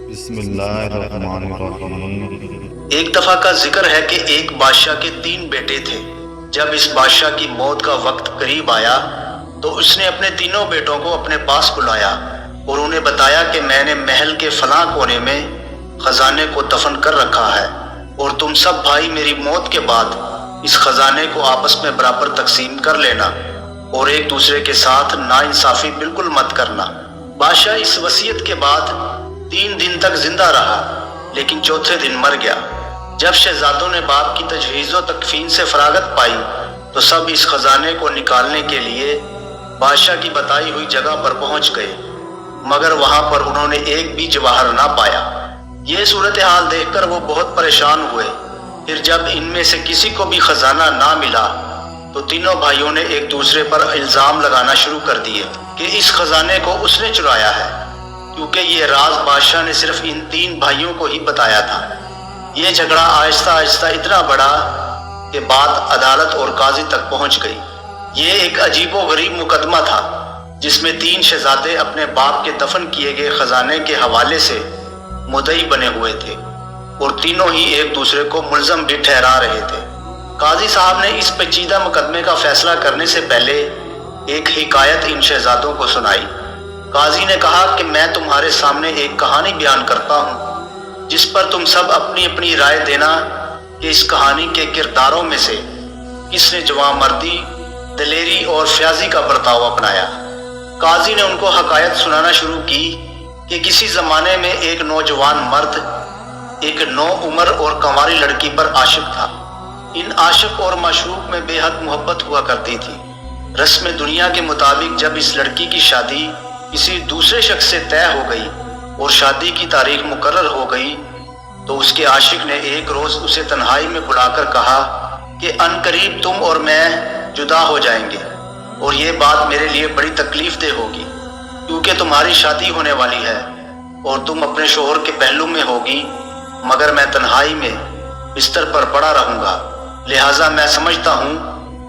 بسم اللہ الرحمن الرحیم۔ ایک دفعہ کا ذکر ہے کہ ایک بادشاہ کے 3 بیٹے تھے۔ جب اس بادشاہ کی موت کا وقت قریب آیا تو اس نے اپنے تینوں بیٹوں کو اپنے پاس بلایا اور انہیں بتایا کہ میں نے محل کے فلاں کونے میں خزانے کو دفن کر رکھا ہے اور تم سب بھائی میری موت کے بعد اس خزانے کو آپس میں برابر تقسیم کر لینا اور ایک دوسرے کے ساتھ ناانصافی بالکل مت کرنا۔ بادشاہ اس وصیت کے بعد 3 دن تک زندہ رہا لیکن چوتھے دن مر گیا۔ جب شہزادوں نے باپ کی تجہیز و تکفین سے فراغت پائی تو سب اس خزانے کو نکالنے کے لیے بادشاہ کی بتائی ہوئی جگہ پر پہنچ گئے، مگر وہاں پر انہوں نے ایک بھی جواہر نہ پایا۔ یہ صورتحال دیکھ کر وہ بہت پریشان ہوئے۔ پھر جب ان میں سے کسی کو بھی خزانہ نہ ملا تو تینوں بھائیوں نے ایک دوسرے پر الزام لگانا شروع کر دیے کہ اس خزانے کو اس نے چرایا ہے، کیونکہ یہ راز بادشاہ نے صرف ان 3 بھائیوں کو ہی بتایا تھا۔ یہ جھگڑا آہستہ آہستہ اتنا بڑا کہ بات عدالت اور قاضی تک پہنچ گئی۔ یہ ایک عجیب و غریب مقدمہ تھا جس میں 3 شہزادے اپنے باپ کے دفن کیے گئے خزانے کے حوالے سے مدعی بنے ہوئے تھے اور تینوں ہی ایک دوسرے کو ملزم بھی ٹھہرا رہے تھے۔ قاضی صاحب نے اس پیچیدہ مقدمے کا فیصلہ کرنے سے پہلے ایک حکایت ان شہزادوں کو سنائی۔ قاضی نے کہا کہ میں تمہارے سامنے ایک کہانی بیان کرتا ہوں جس پر تم سب اپنی اپنی رائے دینا کہ اس کہانی کے کرداروں میں سے کس نے جوان مردی، دلیری اور فیاضی کا برتاؤ اپنایا۔ قاضی نے ان کو حکایت سنانا شروع کی کہ کسی زمانے میں ایک نوجوان مرد ایک نوعمر اور کنواری لڑکی پر عاشق تھا۔ ان عاشق اور معشوق میں بے حد محبت ہوا کرتی تھی۔ رسم دنیا کے مطابق جب اس لڑکی کی شادی کسی دوسرے شخص سے طے ہو گئی اور شادی کی تاریخ مقرر ہو گئی تو اس کے عاشق نے ایک روز اسے تنہائی میں بلا کر کہا کہ ان قریب تم اور میں جدا ہو جائیں گے اور یہ بات میرے لیے بڑی تکلیف دہ ہوگی، کیونکہ تمہاری شادی ہونے والی ہے اور تم اپنے شوہر کے پہلو میں ہوگی، مگر میں تنہائی میں بستر پر پڑا رہوں گا۔ لہٰذا میں سمجھتا ہوں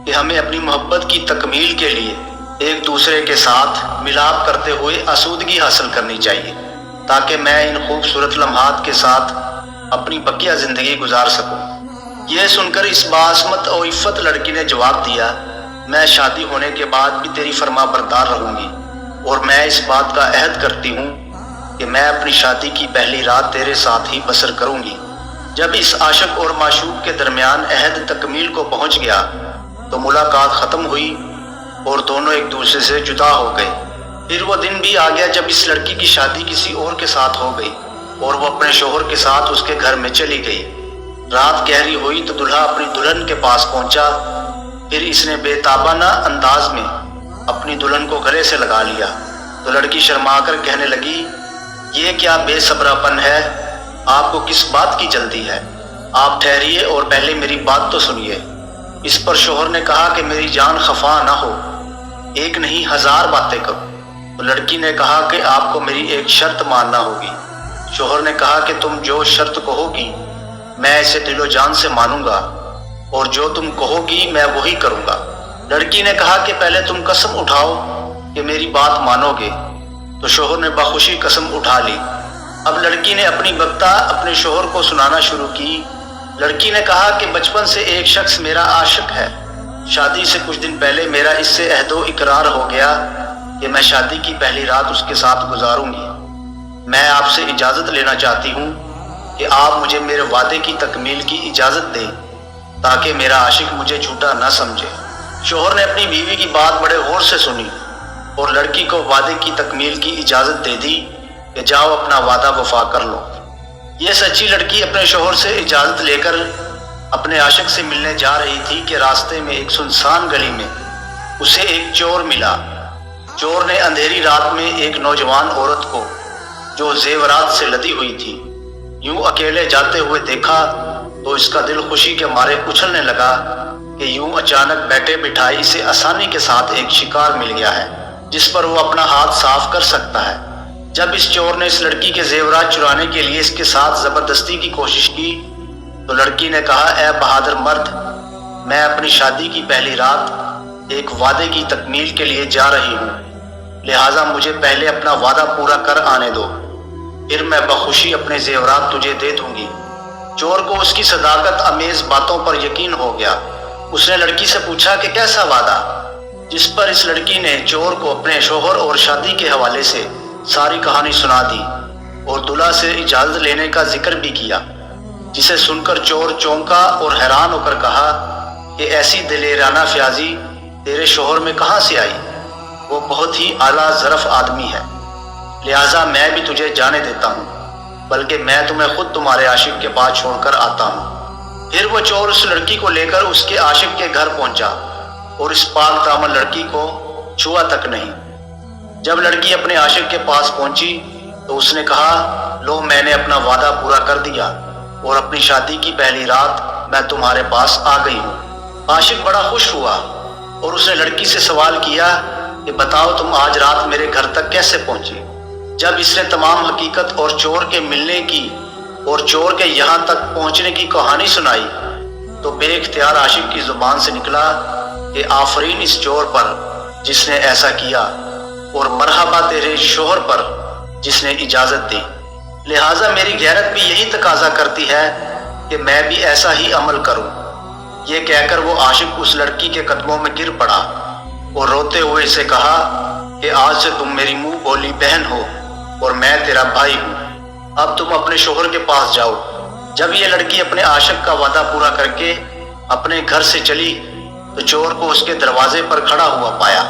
کہ ہمیں اپنی محبت کی تکمیل کے لیے ایک دوسرے کے ساتھ ملاپ کرتے ہوئے آسودگی حاصل کرنی چاہیے تاکہ میں ان خوبصورت لمحات کے ساتھ اپنی بقیہ زندگی گزار سکوں۔ یہ سن کر اس باعصمت و عفت لڑکی نے جواب دیا، میں شادی ہونے کے بعد بھی تیری فرما بردار رہوں گی اور میں اس بات کا عہد کرتی ہوں کہ میں اپنی شادی کی پہلی رات تیرے ساتھ ہی بسر کروں گی۔ جب اس عاشق اور معشوق کے درمیان عہد تکمیل کو پہنچ گیا تو ملاقات ختم ہوئی اور دونوں ایک دوسرے سے جدا ہو گئے۔ پھر وہ دن بھی آ گیا جب اس لڑکی کی شادی کسی اور کے ساتھ ہو گئی اور وہ اپنے شوہر کے ساتھ اس کے گھر میں چلی گئی۔ رات گہری ہوئی تو دلہا اپنی دلہن کے پاس پہنچا۔ پھر اس نے بے تابانہ انداز میں اپنی دلہن کو گلے سے لگا لیا تو لڑکی شرما کر کہنے لگی، یہ کیا بے صبرا پن ہے، آپ کو کس بات کی جلدی ہے؟ آپ ٹھہریے اور پہلے میری بات تو سنیے۔ اس پر شوہر نے کہا کہ میری جان خفا نہ ہو، ایک نہیں 1000 باتیں کرو۔ تو لڑکی نے کہا کہ آپ کو میری ایک شرط ماننا ہوگی۔ شوہر نے کہا کہ تم جو شرط کہو گی میں اسے دل و جان سے مانوں گا اور جو تم کہو گی میں وہی کروں گا۔ لڑکی نے کہا کہ پہلے تم قسم اٹھاؤ کہ میری بات مانو گے۔ تو شوہر نے بخوشی قسم اٹھا لی۔ اب لڑکی نے اپنی بکتا اپنے شوہر کو سنانا شروع کی۔ لڑکی نے کہا کہ بچپن سے ایک شخص میرا عاشق ہے، شادی سے کچھ دن پہلے میرا اس سے عہد و اقرار ہو گیا کہ میں شادی کی پہلی رات اس کے ساتھ گزاروں گی۔ میں آپ سے اجازت لینا چاہتی ہوں کہ آپ مجھے میرے وعدے کی تکمیل کی اجازت دیں تاکہ میرا عاشق مجھے جھوٹا نہ سمجھے۔ شوہر نے اپنی بیوی کی بات بڑے غور سے سنی اور لڑکی کو وعدے کی تکمیل کی اجازت دے دی کہ جاؤ اپنا وعدہ وفا کر لو۔ یہ سچی لڑکی اپنے شوہر سے اجازت لے کر اپنے عاشق سے ملنے جا رہی تھی کہ راستے میں ایک سنسان گلی میں اسے ایک چور ملا۔ چور نے اندھیری رات میں ایک نوجوان عورت کو جو زیورات سے لدی ہوئی تھی یوں اکیلے جاتے ہوئے دیکھا تو اس کا دل خوشی کے مارے اچھلنے لگا کہ یوں اچانک بیٹھے بٹھائے اسے آسانی کے ساتھ ایک شکار مل گیا ہے جس پر وہ اپنا ہاتھ صاف کر سکتا ہے۔ جب اس چور نے اس لڑکی کے زیورات چرانے کے لیے اس کے ساتھ زبردستی کی کوشش کی تو لڑکی نے کہا، اے بہادر مرد، میں اپنی شادی کی پہلی رات ایک وعدے کی تکمیل کے لیے جا رہی ہوں، لہٰذا مجھے پہلے اپنا وعدہ پورا کر آنے دو۔ پھر میں بخوشی اپنے زیورات تجھے دے دوں گی۔ چور کو اس کی صداقت امیز باتوں پر یقین ہو گیا۔ اس نے لڑکی سے پوچھا کہ کیسا وعدہ؟ جس پر اس لڑکی نے چور کو اپنے شوہر اور شادی کے حوالے سے ساری کہانی سنا دی اور دلہا سے اجازت لینے کا ذکر بھی کیا، جسے سن کر چور چونکا اور حیران ہو کر کہا کہ ایسی دلیرانہ فیاضی تیرے شوہر میں کہاں سے آئی؟ وہ بہت ہی اعلیٰ ظرف آدمی ہے، لہٰذا میں بھی تجھے جانے دیتا ہوں، بلکہ میں تمہیں خود تمہارے عاشق کے پاس چھوڑ کر آتا ہوں۔ پھر وہ چور اس لڑکی کو لے کر اس کے عاشق کے گھر پہنچا اور اس پاک دامن لڑکی کو چھوا تک نہیں۔ جب لڑکی اپنے عاشق کے پاس پہنچی تو اس نے کہا، لو میں نے اپنا وعدہ پورا کر دیا اور اپنی شادی کی پہلی رات میں تمہارے پاس آ گئی ہوں۔ عاشق بڑا خوش ہوا اور اس نے لڑکی سے سوال کیا کہ بتاؤ تم آج رات میرے گھر تک کیسے پہنچی؟ جب اس نے تمام حقیقت اور چور کے ملنے کی اور چور کے یہاں تک پہنچنے کی کہانی سنائی تو بے اختیار عاشق کی زبان سے نکلا کہ آفرین اس چور پر جس نے ایسا کیا، اور مرحبا تیرے شوہر پر جس نے اجازت دی، لہٰذا میری غیرت بھی یہی تقاضا کرتی ہے کہ میں بھی ایسا ہی عمل کروں۔ یہ کہہ کر وہ عاشق اس لڑکی کے قدموں میں گر پڑا اور روتے ہوئے اسے کہا کہ آج سے تم میری منہ بولی بہن ہو اور میں تیرا بھائی ہوں، اب تم اپنے شوہر کے پاس جاؤ۔ جب یہ لڑکی اپنے عاشق کا وعدہ پورا کر کے اپنے گھر سے چلی تو چور کو اس کے دروازے پر کھڑا ہوا پایا۔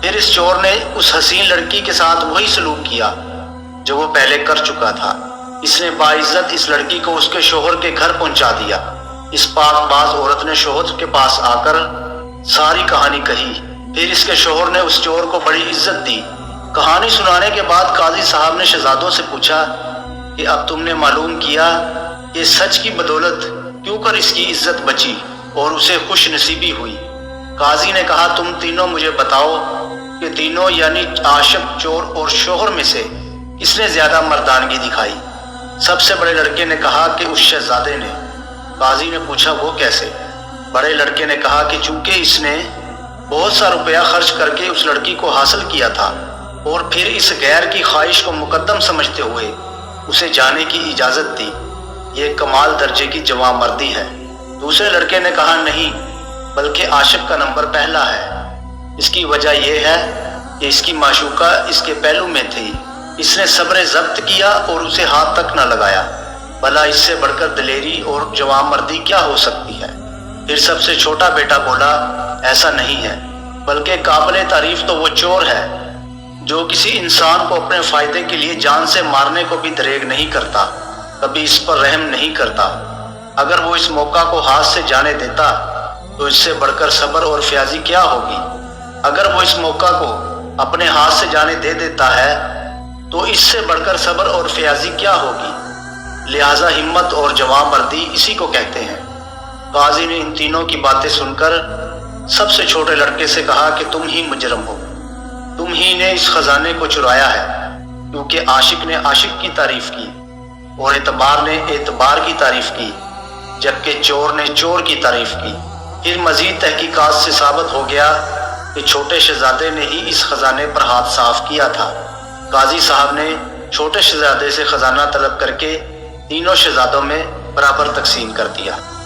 پھر اس چور نے اس حسین لڑکی کے ساتھ وہی سلوک کیا جو وہ پہلے کر چکا تھا۔ اس نے باعزت اس لڑکی کو اس کے شوہر کے گھر پہنچا دیا۔ اس پاک باز عورت نے شوہر کے پاس آ کر ساری کہانی کہی۔ پھر اس کے شوہر نے اس چور کو بڑی عزت دی۔ کہانی سنانے کے بعد قاضی صاحب نے شہزادوں سے پوچھا کہ اب تم نے معلوم کیا کہ سچ کی بدولت کیوں کر اس کی عزت بچی اور اسے خوش نصیبی ہوئی؟ قاضی نے کہا، تم تینوں مجھے بتاؤ کہ تینوں یعنی عاشق، چور اور شوہر میں سے کس نے زیادہ مردانگی دکھائی؟ سب سے بڑے لڑکے نے کہا کہ اس شہزادے نے۔ قاضی نے پوچھا، وہ کیسے؟ بڑے لڑکے نے کہا کہ چونکہ اس نے بہت سا روپیہ خرچ کر کے اس لڑکی کو حاصل کیا تھا اور پھر اس غیر کی خواہش کو مقدم سمجھتے ہوئے اسے جانے کی اجازت دی، یہ کمال درجے کی جوان مردی ہے۔ دوسرے لڑکے نے کہا، نہیں، بلکہ عاشق کا نمبر پہلا ہے۔ اس کی وجہ یہ ہے کہ اس کی معشوقہ اس کے پہلو میں تھی، اس نے صبر ضبط کیا اور اسے ہاتھ تک نہ لگایا، بھلا اس سے بڑھ کر دلیری اور جوان مردی کیا ہو سکتی ہے؟ پھر سب سے چھوٹا بیٹا بولا، ایسا نہیں ہے، بلکہ قابل تعریف تو وہ چور ہے جو کسی انسان کو اپنے فائدے کے لیے جان سے مارنے کو بھی دریغ نہیں کرتا، کبھی اس پر رحم نہیں کرتا۔ اگر وہ اس موقع کو ہاتھ سے جانے دیتا تو اس سے بڑھ کر صبر اور فیاضی کیا ہوگی؟ اگر وہ اس موقع کو اپنے ہاتھ سے جانے دے دیتا ہے تو اس سے بڑھ کر صبر اور فیاضی کیا ہوگی؟ لہٰذا ہمت اور جوان مردی اسی کو کہتے ہیں۔ قاضی نے ان تینوں کی باتیں سن کر سب سے چھوٹے لڑکے سے کہا کہ تم ہی مجرم ہو، تم ہی نے اس خزانے کو چرایا ہے، کیونکہ عاشق نے عاشق کی تعریف کی اور اعتبار نے اعتبار کی تعریف کی، جبکہ چور نے چور کی تعریف کی۔ پھر مزید تحقیقات سے ثابت ہو گیا کہ چھوٹے شہزادے نے ہی اس خزانے پر ہاتھ صاف کیا تھا۔ قاضی صاحب نے چھوٹے شہزادے سے خزانہ طلب کر کے تینوں شہزادوں میں برابر تقسیم کر دیا۔